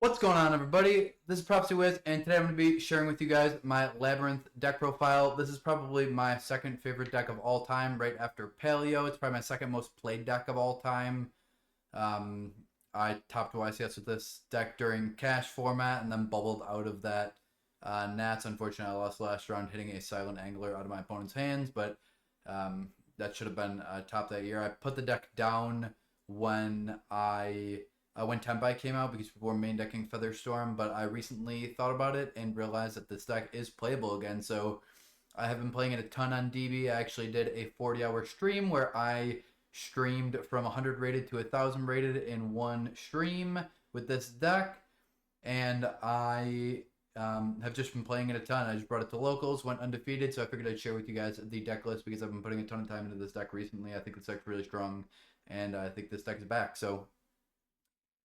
What's going on, everybody? This is PropsyWiz, and today I'm going to be sharing with you guys my Labrynth deck profile. This is probably my second favorite deck of all time, right after Paleo. It's probably my second most played deck of all time. I topped YCS with this deck during cash format, and then bubbled out of that. Nats, unfortunately, I lost last round hitting a Silent Angler out of my opponent's hands, but that should have been top that year. I put the deck down when when Tempai came out because people were main decking Featherstorm, but I recently thought about it and realized that this deck is playable again. So I have been playing it a ton on DB. I actually did a 40-hour stream where I streamed from 100 rated to 1,000 rated in one stream with this deck, and I have just been playing it a ton. I just brought it to locals, went undefeated, so I figured I'd share with you guys the deck list because I've been putting a ton of time into this deck recently. I think this deck's really strong, and I think this deck is back. So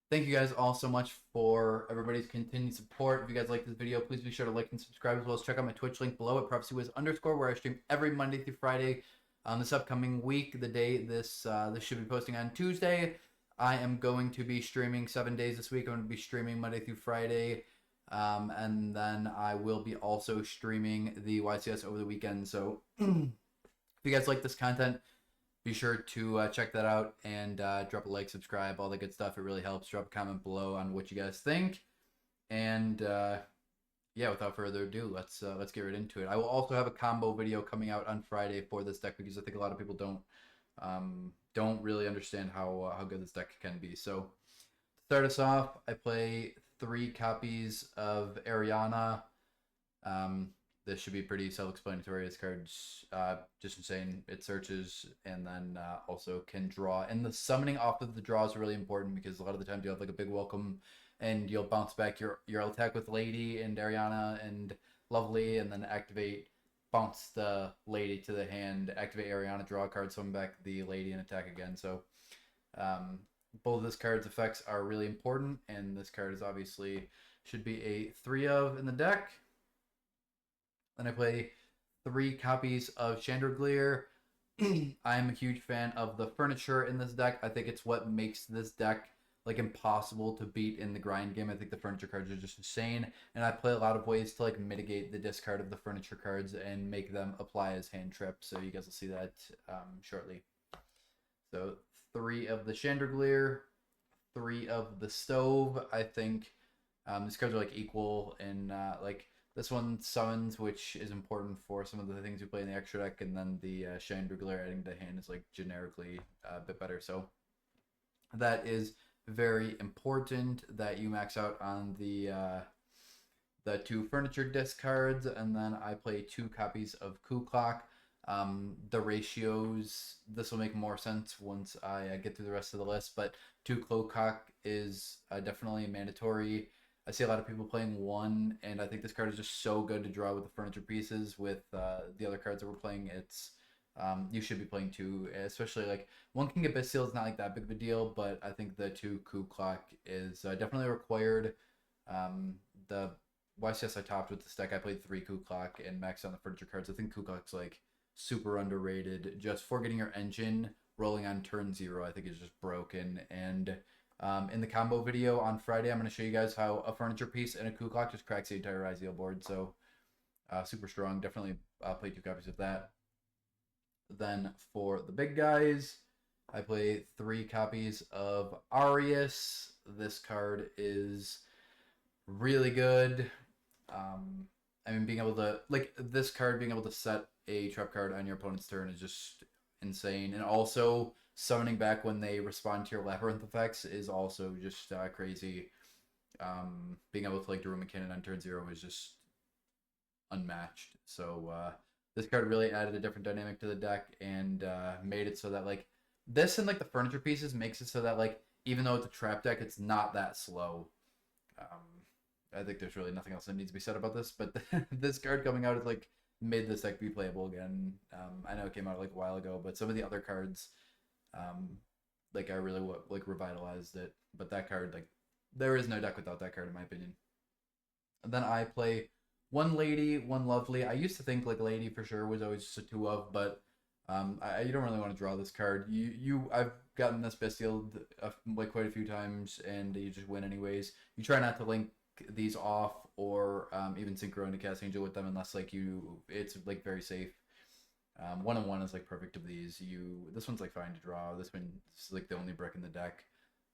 thank you guys all so much for everybody's continued support. If you guys like this video, please be sure to like and subscribe, as well as check out my Twitch link below at PropsyWiz_, where I stream every Monday through Friday. This upcoming week, the day this should be posting on Tuesday, I am going to be streaming 7 days this week. I'm going to be streaming Monday through Friday, and then I will be also streaming the YCS over the weekend. So if you guys like this content, be sure to check that out and drop a like, subscribe, all that good stuff. It really helps. Drop a comment below on what you guys think. And yeah, without further ado, let's get right into it. I will also have a combo video coming out on Friday for this deck because I think a lot of people don't really understand how good this deck can be. So to start us off, I play 3 copies of Ariana. This should be pretty self-explanatory. This card's just insane. It searches and then also can draw. And the summoning off of the draw is really important because a lot of the times you have like a big welcome and you'll bounce back your attack with Lady and Ariana and Lovely, and then activate, bounce the Lady to the hand, activate Ariana, draw a card, summon back the Lady, and attack again. So both of this card's effects are really important, and this card is obviously should be a 3 of in the deck. Then I play 3 copies of Chandragleer. I'm a huge fan of the furniture in this deck. I think it's what makes this deck like impossible to beat in the grind game. I think the furniture cards are just insane, and I play a lot of ways to like mitigate the discard of the furniture cards and make them apply as hand trips. So you guys will see that shortly. So 3 of the Chandragleer, 3 of the Stove. I think these cards are like equal in like. This one summons, which is important for some of the things you play in the extra deck, and then the Chandragleer adding to hand is like generically a bit better. So that is very important that you max out on the 2 furniture discards, and then I play 2 copies of Coup Clock. The ratios, this will make more sense once I get through the rest of the list, but 2 Coup Clock is definitely mandatory. I see a lot of people playing 1, and I think this card is just so good to draw with the furniture pieces. With the other cards that we're playing, it's you should be playing 2, especially like 1 King Abyss Seal is not like that big of a deal, but I think the 2 Coup Clock is definitely required. The YCS I topped with this deck, I played 3 Coup Clock and maxed on the furniture cards. I think Coup Clock's like super underrated. Just for getting your engine rolling on turn 0, I think is just broken. And in the combo video on Friday, I'm going to show you guys how a furniture piece and a Coup Clock just cracks the entire Izeal board. So super strong. Definitely play 2 copies of that. Then for the big guys, I play 3 copies of Arius. This card is really good. I mean, being able to, like, this card being able to set a trap card on your opponent's turn is just insane. And also summoning back when they respond to your Labrynth effects is also just crazy. Being able to like Daruma Cannon on turn 0 is just unmatched. So this card really added a different dynamic to the deck and made it so that like this and like the furniture pieces makes it so that like even though it's a trap deck, it's not that slow. I think there's really nothing else that needs to be said about this, but this card coming out is like made this deck be playable again. I know it came out like a while ago, but some of the other cards like I really like revitalized it, but that card, like there is no deck without that card in my opinion. And then I play 1 Lady, 1 Lovely. I used to think like Lady for sure was always just a 2 of, but you don't really want to draw this card. I've gotten this bestial like quite a few times, and you just win anyways. You try not to link these off or even synchro into Cast Angel with them unless like it's like very safe. 1-on-1 is like perfect of these. This one's like fine to draw. This is like the only brick in the deck,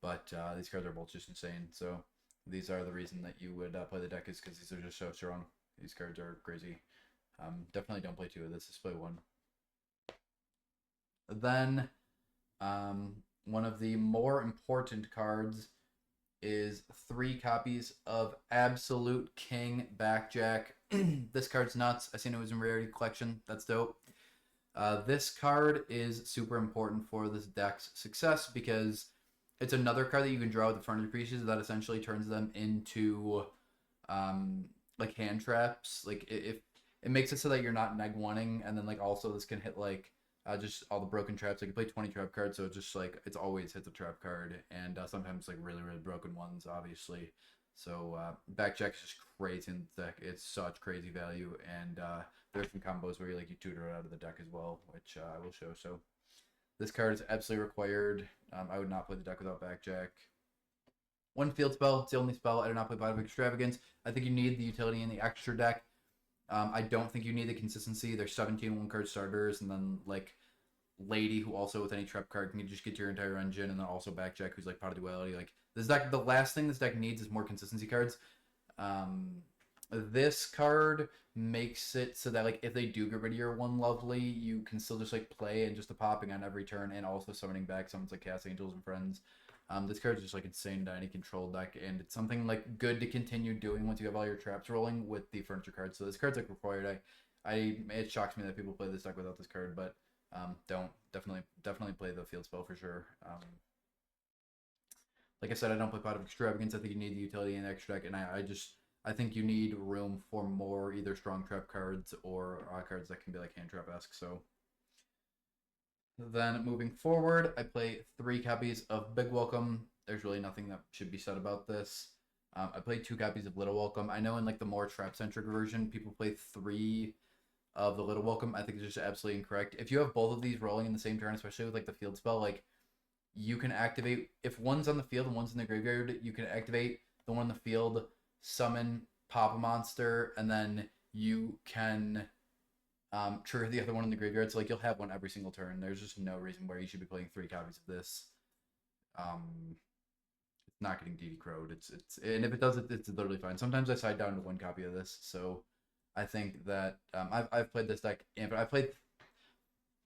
but these cards are both just insane. So these are the reason that you would play the deck, is because these are just so strong. These cards are crazy. Definitely don't play 2 of this. Just play 1. Then one of the more important cards is 3 copies of Absolute King Backjack. This card's nuts. I seen it was in Rarity Collection. That's dope. This card is super important for this deck's success because it's another card that you can draw with the furniture pieces that essentially turns them into like hand traps. Like if it makes it so that you're not neg one-ing, and then like also this can hit like just all the broken traps. Like you play 20 trap cards, so it's just like it's always hits a trap card, and sometimes like really broken ones, obviously. So Backjack is just crazy in the deck. It's such crazy value, and there's some combos where you tutor it out of the deck as well, which I will show. So this card is absolutely required. I would not play the deck without Backjack. 1 field spell. It's the only spell. I do not play Bite of Extravagance. I think you need the utility in the extra deck. I don't think you need the consistency. There's 17 1-card starters, and then like Lady, who also with any trap card can just get to your entire engine, and then also Backjack, who's like Pot of Duality. Like this deck, the last thing this deck needs is more consistency cards. This card makes it so that like if they do get rid of your 1 lovely, you can still just like play and just a popping on every turn, and also summoning back summons like Cast Angels and Friends. This card is just like insane to any control deck, and it's something like good to continue doing once you have all your traps rolling with the furniture cards. So this card's like required. It shocks me that people play this deck without this card, but don't definitely play the field spell for sure. Like I said, I don't play Pot of Extravagance. I think you need the utility in the extra deck, and I think you need room for more either strong trap cards or cards that can be like hand trap-esque. So then moving forward, I play 3 copies of Big Welcome. There's really nothing that should be said about this. I played 2 copies of Little Welcome. I know in like the more trap-centric version, people play 3 of the Little Welcome. I think it's just absolutely incorrect. If you have both of these rolling in the same turn, especially with like the field spell, like you can activate, if one's on the field and one's in the graveyard, you can activate the one in the field, summon, pop a monster, and then you can trigger the other one in the graveyard. So like you'll have one every single turn. There's just no reason why you should be playing 3 copies of this. It's not getting DD crowed. It's and if it does, it's literally fine. Sometimes I side down to 1 copy of this. So I think that I've played this deck, but I've played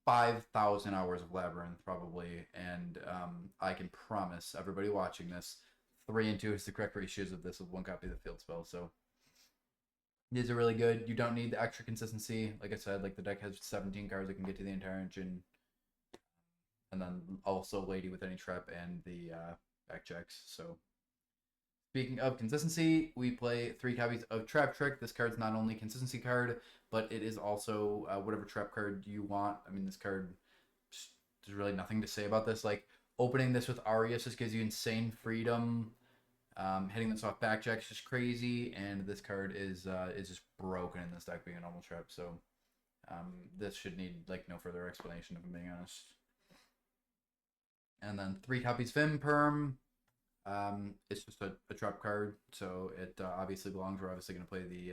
5,000 hours of Labrynth probably, and I can promise everybody watching this, 3 and 2 is the correct ratios of this with 1 copy of the field spell. So these are really good. You don't need the extra consistency. Like I said, like the deck has 17 cards that can get to the entire engine, and then also Lady with any trap and the Backjacks. So speaking of consistency, we play 3 copies of Trap Trick. This card's not only consistency card, but it is also whatever trap card you want. I mean, this card, there's really nothing to say about this. Like opening this with Arius just gives you insane freedom. Hitting this off Backjack is just crazy, and this card is just broken in this deck being a normal trap. So this should need like no further explanation, if I'm being honest. And then 3 copies Vimperm. It's just a trap card, so it obviously belongs. We're obviously going to play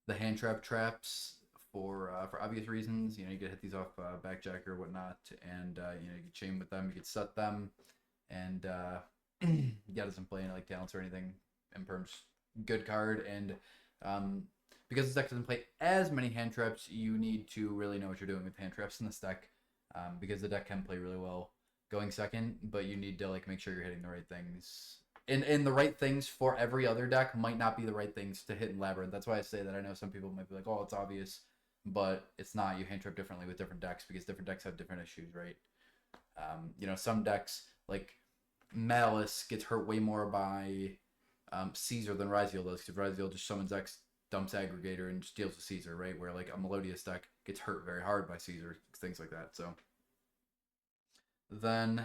the hand trap traps for obvious reasons. You know, you could hit these off Backjack or whatnot, and you know, you could chain with them, you could set them, and yeah, doesn't play any like talents or anything. Imperm's good card, and because this deck doesn't play as many hand traps, you need to really know what you're doing with hand traps in this deck, because the deck can play really well going second, but you need to like make sure you're hitting the right things. And the right things for every other deck might not be the right things to hit in Labrynth. That's why I say that. I know some people might be like, oh, it's obvious, but it's not. You hand trap differently with different decks because different decks have different issues, right? You know, some decks like Malice gets hurt way more by Caesar than Raziel does, because Raziel just summons X, dumps Aggregator, and just deals with Caesar, right? Where like a Melodious deck gets hurt very hard by Caesar, things like that. So then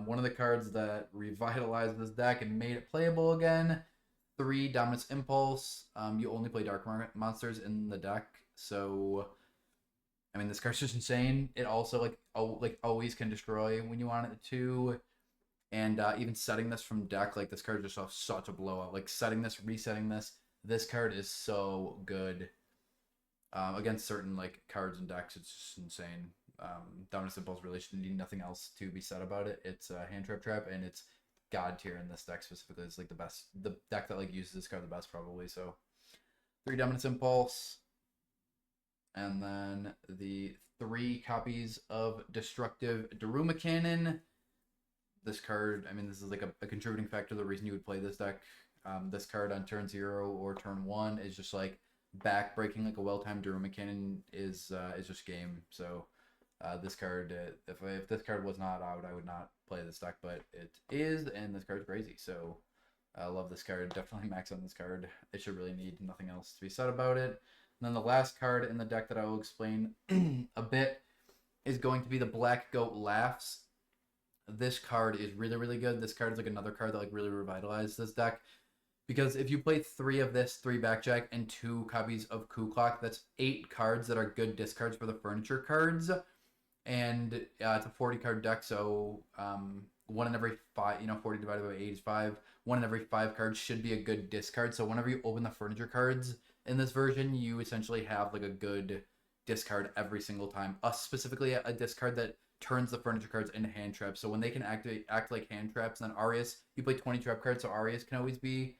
one of the cards that revitalized this deck and made it playable again, 3 Dominance Impulse. You only play Dark Monsters in the deck, so I mean, this card's just insane. It also like always can destroy when you want it to, and even setting this from deck, like this card just off such a blowout. Like setting this, resetting this, this card is so good against certain like cards and decks. It's just insane. Dominus Impulse really should need nothing else to be said about it. It's a hand trap, and it's god tier in this deck specifically. It's like the deck that like uses this card the best probably. So 3 Dominus Impulse, and then the 3 copies of Destructive Daruma Cannon. This card, I mean, this is like a contributing factor to the reason you would play this deck. This card on turn 0 or turn 1 is just like back breaking like a well-timed Daruma Cannon is just game. So this card, if this card was not out, I would not play this deck, but it is, and this card's crazy. So I love this card. Definitely max on this card. It should really need nothing else to be said about it. And then the last card in the deck that I will explain a bit is going to be the Black Goat Laughs. This card is really, really good. This card is like another card that like really revitalized this deck. Because if you play 3 of this, 3 Backjack, and 2 copies of Coup Clock, that's 8 cards that are good discards for the furniture cards. And it's a 40 card deck, so 1 in every 5, 40 divided by 8 is 5. 1 in every 5 cards should be a good discard. So whenever you open the furniture cards in this version, you essentially have like a good discard every single time. Specifically a discard that turns the furniture cards into hand traps. So when they can act like hand traps, and then Arias, you play 20 trap cards, so Arias can always be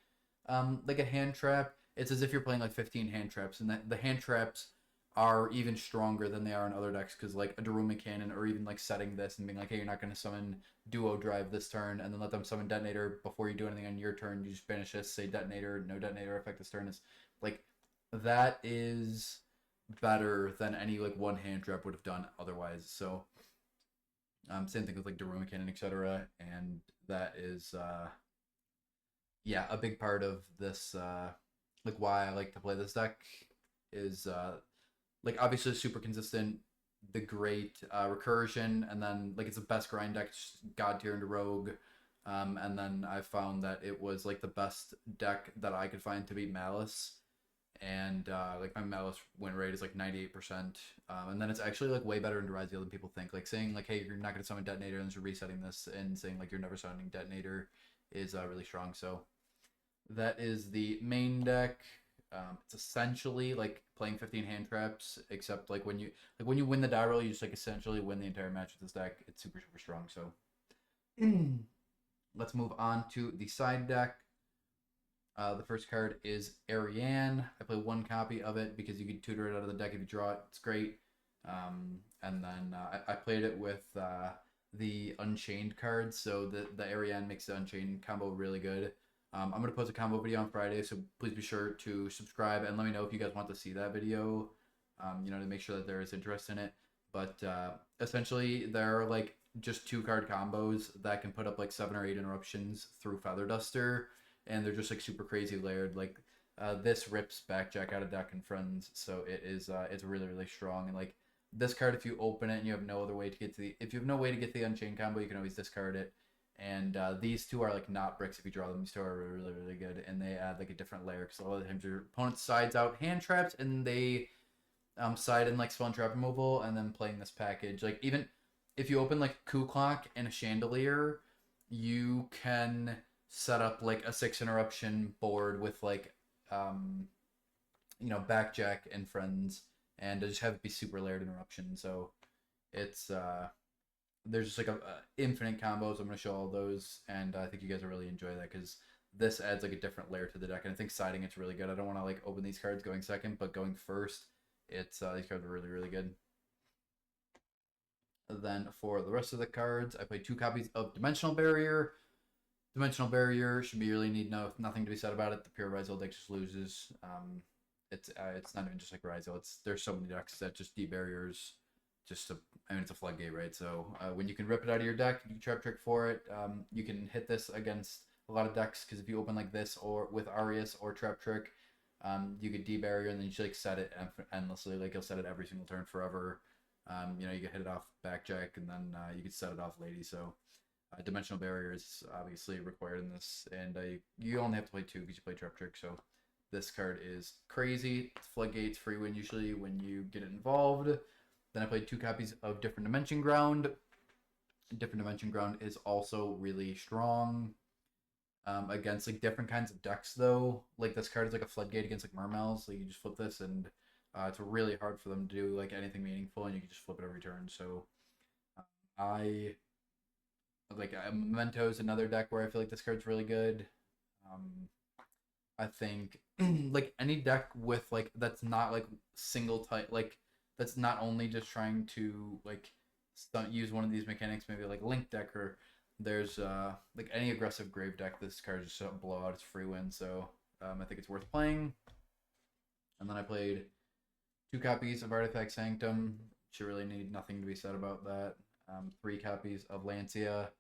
like a hand trap. It's as if you're playing like 15 hand traps, and the hand traps are even stronger than they are in other decks, because like a Daruma Cannon, or even like setting this and being like, hey, you're not going to summon Duo Drive this turn, and then let them summon Detonator before you do anything on your turn. You just banish this, say Detonator, no Detonator effect this turn. Is like, that is better than any like one hand trap would have done otherwise. So same thing with like Daruma Cannon, etc. And that is yeah, a big part of this like why I like to play this deck is like obviously super consistent, the great recursion, and then like it's the best grind deck, god tier into rogue. And then I found that it was like the best deck that I could find to beat Malice, and like my Malice win rate is like 98%. And then it's actually like way better in Durazio than people think. Like saying like, hey, you're not gonna summon Detonator, and you're resetting this, and saying like you're never summoning Detonator is really strong. So that is the main deck. It's essentially like playing 15 hand traps, except like when you win the die roll, you just like essentially win the entire match with this deck. It's super super strong. So let's move on to the side deck. The first card is Ariane. I play 1 copy of it because you can tutor it out of the deck if you draw it. It's great. And then I played it with the Unchained cards, so the Ariane makes the Unchained combo really good. I'm going to post a combo video on Friday, so please be sure to subscribe and let me know if you guys want to see that video, to make sure that there is interest in it. But essentially, there are like just 2 card combos that can put up like 7 or 8 interruptions through Feather Duster, and they're just like super crazy layered. Like this rips Backjack out of deck and friends, so it's really really strong. And like this card, if you open it and you have no other way to get to if you have no way to get the Unchained combo, you can always discard it. And these 2 are like not bricks if you draw them. These 2 are really, really good, and they add like a different layer, because a lot of times your opponent sides out hand traps, and they side in like spell trap removal, and then playing this package. Like even if you open like Coup Clock and a Chandelier, you can set up like a 6 interruption board with like Backjack and friends, and just have it be super layered interruption. So it's there's just like a infinite combos. I'm going to show all those, and I think you guys will really enjoy that, because this adds like a different layer to the deck, and I think siding it's really good. I don't want to like open these cards going second, but going first, it's these cards are really really good. Then for the rest of the cards, I play 2 copies of Dimensional Barrier. Dimensional Barrier should be really need nothing to be said about it. The pure Ryzel deck just loses. It's not even just like Ryzel. There's so many decks that just debarriers. It's a floodgate, right? So when you can rip it out of your deck, you can trap trick for it. You can hit this against a lot of decks, because if you open like this or with Arias or trap trick, you could debarrier, and then you should like set it endlessly. Like you'll set it every single turn forever. You can hit it off Backjack, and then you could set it off Lady. So Dimensional Barrier is obviously required in this, and you only have to play 2 because you play trap trick. So this card is crazy. It's floodgates, free win usually when you get it involved. Then I played 2 copies of Different Dimension Ground. Different Dimension Ground is also really strong against like different kinds of decks though. Like this card is like a floodgate against like Mermels. So you just flip this and it's really hard for them to do like anything meaningful, and you can just flip it every turn. So I like Memento's another deck where I feel like this card's really good. Um, I think like any deck with like that's not like single type, like that's not only just trying to like use one of these mechanics, maybe like Link deck, or there's like any aggressive grave deck, this card just blow out, it's free win. So I think it's worth playing. And then I played 2 copies of Artifact Sanctum. Should really need nothing to be said about that. 3 copies of Lancia.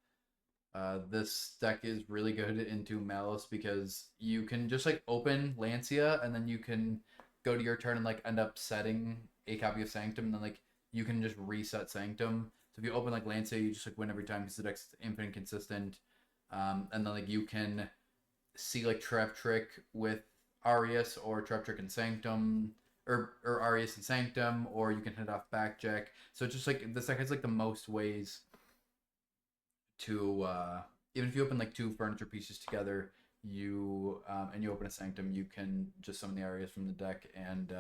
This deck is really good into Malice because you can just like open Lancia and then you can go to your turn and like end up setting a copy of Sanctum, and then like you can just reset Sanctum. So if you open like Lancia, you just like win every time because the deck's infinite consistent. And then like you can see like Trap Trick with Arius, or Trap Trick and Sanctum, or Arius and Sanctum, or you can hit off Backjack. So it's just like this deck has like the most ways to even if you open like 2 furniture pieces together, you and you open a Sanctum, you can just summon the Arias from the deck and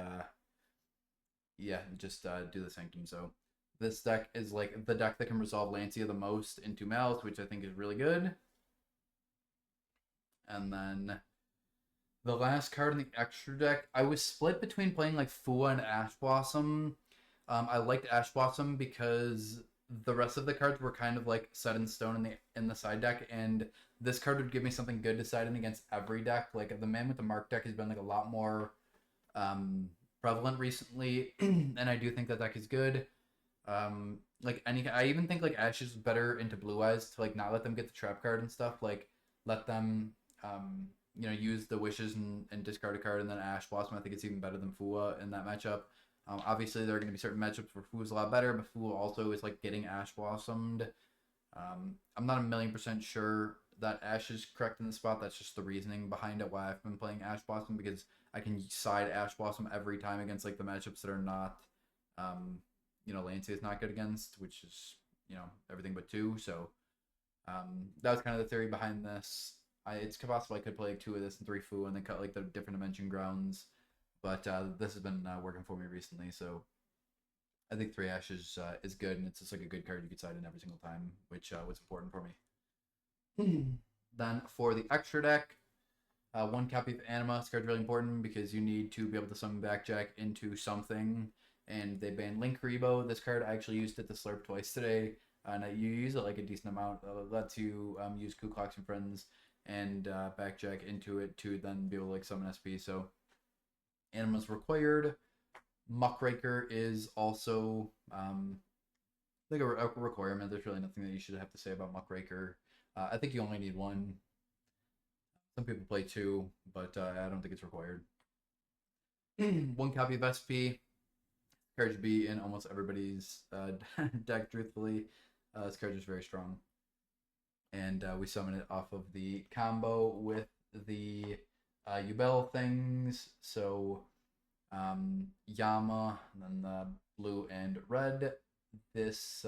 yeah, just do the Sanctum. So this deck is like the deck that can resolve Lancia the most into Malice, which I think is really good. And then the last card in the extra deck, I was split between playing like Fua and Ash Blossom. I liked Ash Blossom because the rest of the cards were kind of like set in stone in the side deck, and this card would give me something good to side in against every deck. Like the Man with the Mark deck has been like a lot more prevalent recently, and I do think that deck is good. Like I even think like Ash is better into Blue Eyes to like not let them get the trap card and stuff. Like let them use the wishes and discard a card, and then Ash Blossom. I think it's even better than Fua in that matchup. Obviously, there are going to be certain matchups where Fua's a lot better, but Fua also is like getting Ash Blossomed. I'm not 1,000,000% sure that Ash is correct in the spot. That's just the reasoning behind it why I've been playing Ash Blossom, because I can side Ash Blossom every time against like the matchups that are not, Lancia is not good against, which is everything but 2. So that was kind of the theory behind this. It's possible I could play like 2 of this and 3 Fua and then cut like the different dimension grounds. But this has been working for me recently, so I think 3 Ashes is good, and it's just like a good card you could side in every single time, which was important for me. Then for the extra deck, 1 copy of Anima. This card's really important because you need to be able to summon Backjack into something, and they banned Link Rebo. This card, I actually used it to slurp twice today, and you use it like a decent amount. It lets you use Ku Klux and Friends and Backjack into it to then be able to like summon SP, so Anima's required. Muckraker is also like a requirement. There's really nothing that you should have to say about Muckraker. I think you only need 1. Some people play 2, but I don't think it's required. 1 copy of SP. Card should be in almost everybody's deck, truthfully. This card is very strong. And we summon it off of the combo with the YuGiOh things. So Yama, and then the blue and red. This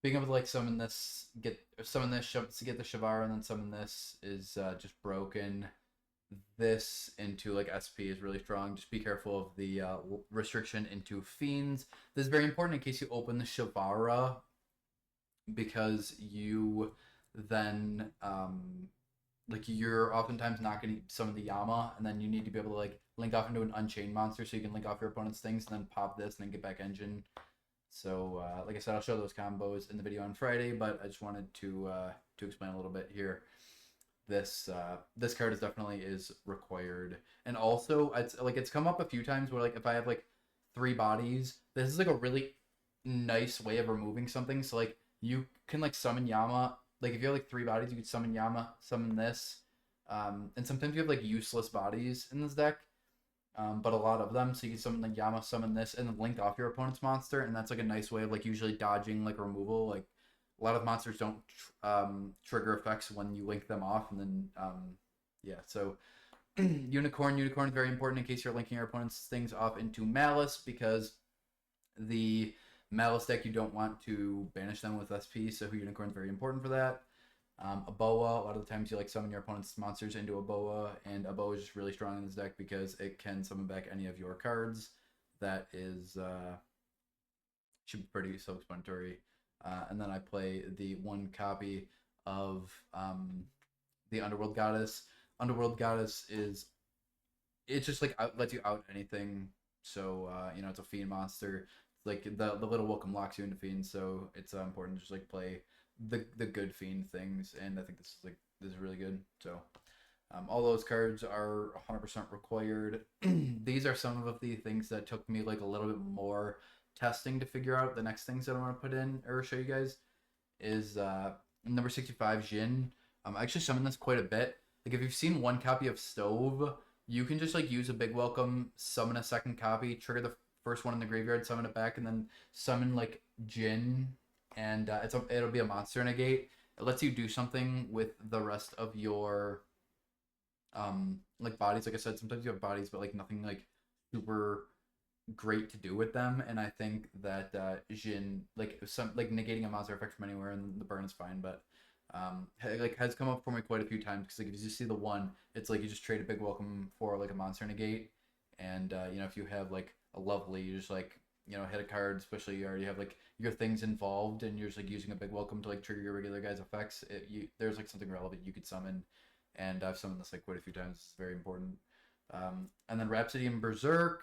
being able to like summon this, get the Shavara, and then summon this is just broken. This into like SP is really strong. Just be careful of the restriction into Fiends. This is very important in case you open the Shavara, because you then like you're oftentimes not going to summon the Yama, and then you need to be able to like link off into an Unchained monster so you can link off your opponent's things and then pop this and then get back Engine. So like I said, I'll show those combos in the video on Friday, but I just wanted to explain a little bit here. This card definitely is required, and also it's come up a few times where like if I have like 3 bodies, this is like a really nice way of removing something. So like you can like summon Yama. Like if you have like 3 bodies, you could summon Yama, summon this, and sometimes you have like useless bodies in this deck, but a lot of them. So you can summon like Yama, summon this, and then link off your opponent's monster, and that's like a nice way of like usually dodging like removal. Like a lot of monsters don't trigger effects when you link them off, and then yeah. So Unicorn is very important in case you're linking your opponent's things off into Malice, because The Malice deck, you don't want to banish them with SP, so Unicorn is very important for that. A Boa, a lot of the times you like summon your opponent's monsters into a Boa, and a Boa is just really strong in this deck because it can summon back any of your cards. That is should be pretty self-explanatory. And then I play the one copy of the Underworld Goddess. Underworld Goddess is it's just like lets you out anything. So you know, it's a fiend monster. Like the little welcome locks you into fiend, so it's important to just like play the good fiend things, and I think this is really good. So all those cards are 100% required. These are some of the things that took me like a little bit more testing to figure out. The next things that I want to put in or show you guys is number 65 Jin. I actually summoned this quite a bit. Like if you've seen one copy of Stove, you can just like use a big welcome, summon a second copy, trigger the first one in the graveyard, summon it back, and then summon like Jin, and it'll be a monster negate. It lets you do something with the rest of your like bodies. Like I said, sometimes you have bodies, but like nothing like super great to do with them. And I think that Jin, like some like negating a monster effect from anywhere, and the burn is fine, but like has come up for me quite a few times because like if you just see the one, it's like you just trade a big welcome for like a monster negate, and you know, if you have like a lovely, you just like, you know, hit a card, especially you already have like your things involved, and you're just like using a big welcome to like trigger your regular guy's effects. There's like something relevant you could summon, and I've summoned this like quite a few times. It's very important. And then Rhapsody and Berserk.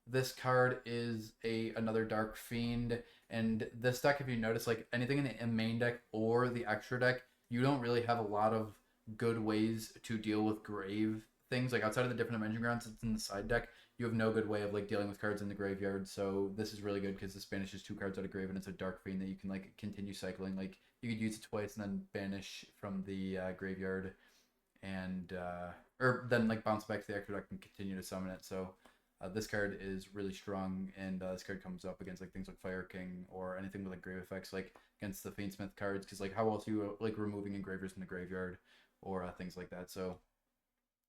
This card is another Dark Fiend, and this deck, if you notice, like anything in the main deck or the extra deck, you don't really have a lot of good ways to deal with grave things. Like outside of the different dimension grounds, it's in the side deck. You have no good way of like dealing with cards in the graveyard. So this is really good because this banishes 2 cards out of grave, and it's a Dark Fiend that you can like continue cycling. Like you could use it twice and then banish from the graveyard, and or then like bounce back to the extra deck and continue to summon it. So this card is really strong, and this card comes up against like things like Fire King or anything with like grave effects, like against the Fiendsmith cards, because like how else are you like removing engravers in the graveyard or things like that. So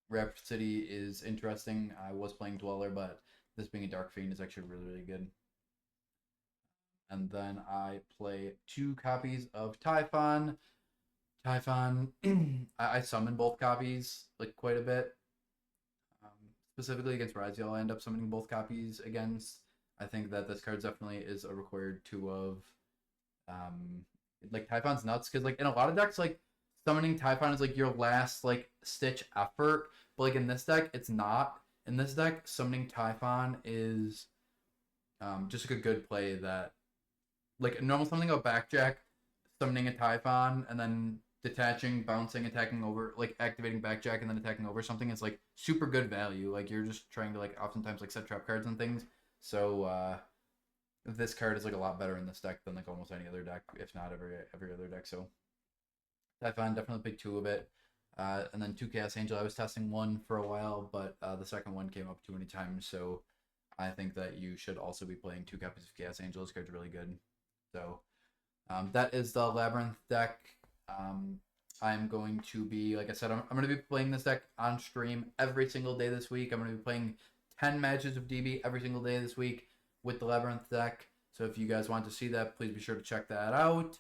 Rhapsody is interesting. I was playing Dweller, but this being a Dark Fiend is actually really, really good. And then I play 2 copies of Typhon. Typhon, I summon both copies like quite a bit. Specifically against Raziel, I end up summoning both copies against. I think that this card definitely is a required 2 of. Like Typhon's nuts because like in a lot of decks, like summoning Typhon is like your last like stitch effort, but like in this deck, it's not. In this deck, summoning Typhon is just like a good play that like normal something about Backjack, summoning a Typhon and then detaching, bouncing, attacking over, like activating Backjack and then attacking over something is like super good value. Like you're just trying to like oftentimes like set trap cards and things. So this card is like a lot better in this deck than like almost any other deck, if not every other deck. So Typhon definitely pick 2 of it. And then 2 Chaos Angel. I was testing one for a while, but the second one came up too many times, so I think that you should also be playing 2 copies of Chaos Angel. This card's really good. So that is the Labrynth deck. I'm going to be, like I said, I'm going to be playing this deck on stream every single day this week. I'm going to be playing 10 matches of DB every single day this week with the Labrynth deck. So if you guys want to see that, please be sure to check that out.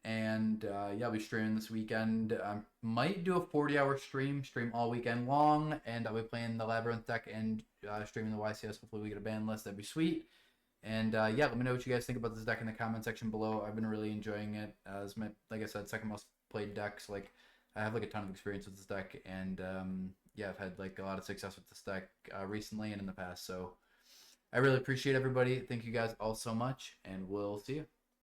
And yeah, I'll be streaming this weekend. Might do a 40-hour stream all weekend long, and I'll be playing the Labrynth deck and streaming the YCS. Hopefully we get a ban list. That'd be sweet. And yeah, let me know what you guys think about this deck in the comment section below. I've been really enjoying it. As my, like I said, second most played deck. So like, I have like a ton of experience with this deck, and yeah, I've had like a lot of success with this deck recently and in the past. So I really appreciate everybody. Thank you guys all so much, and we'll see you.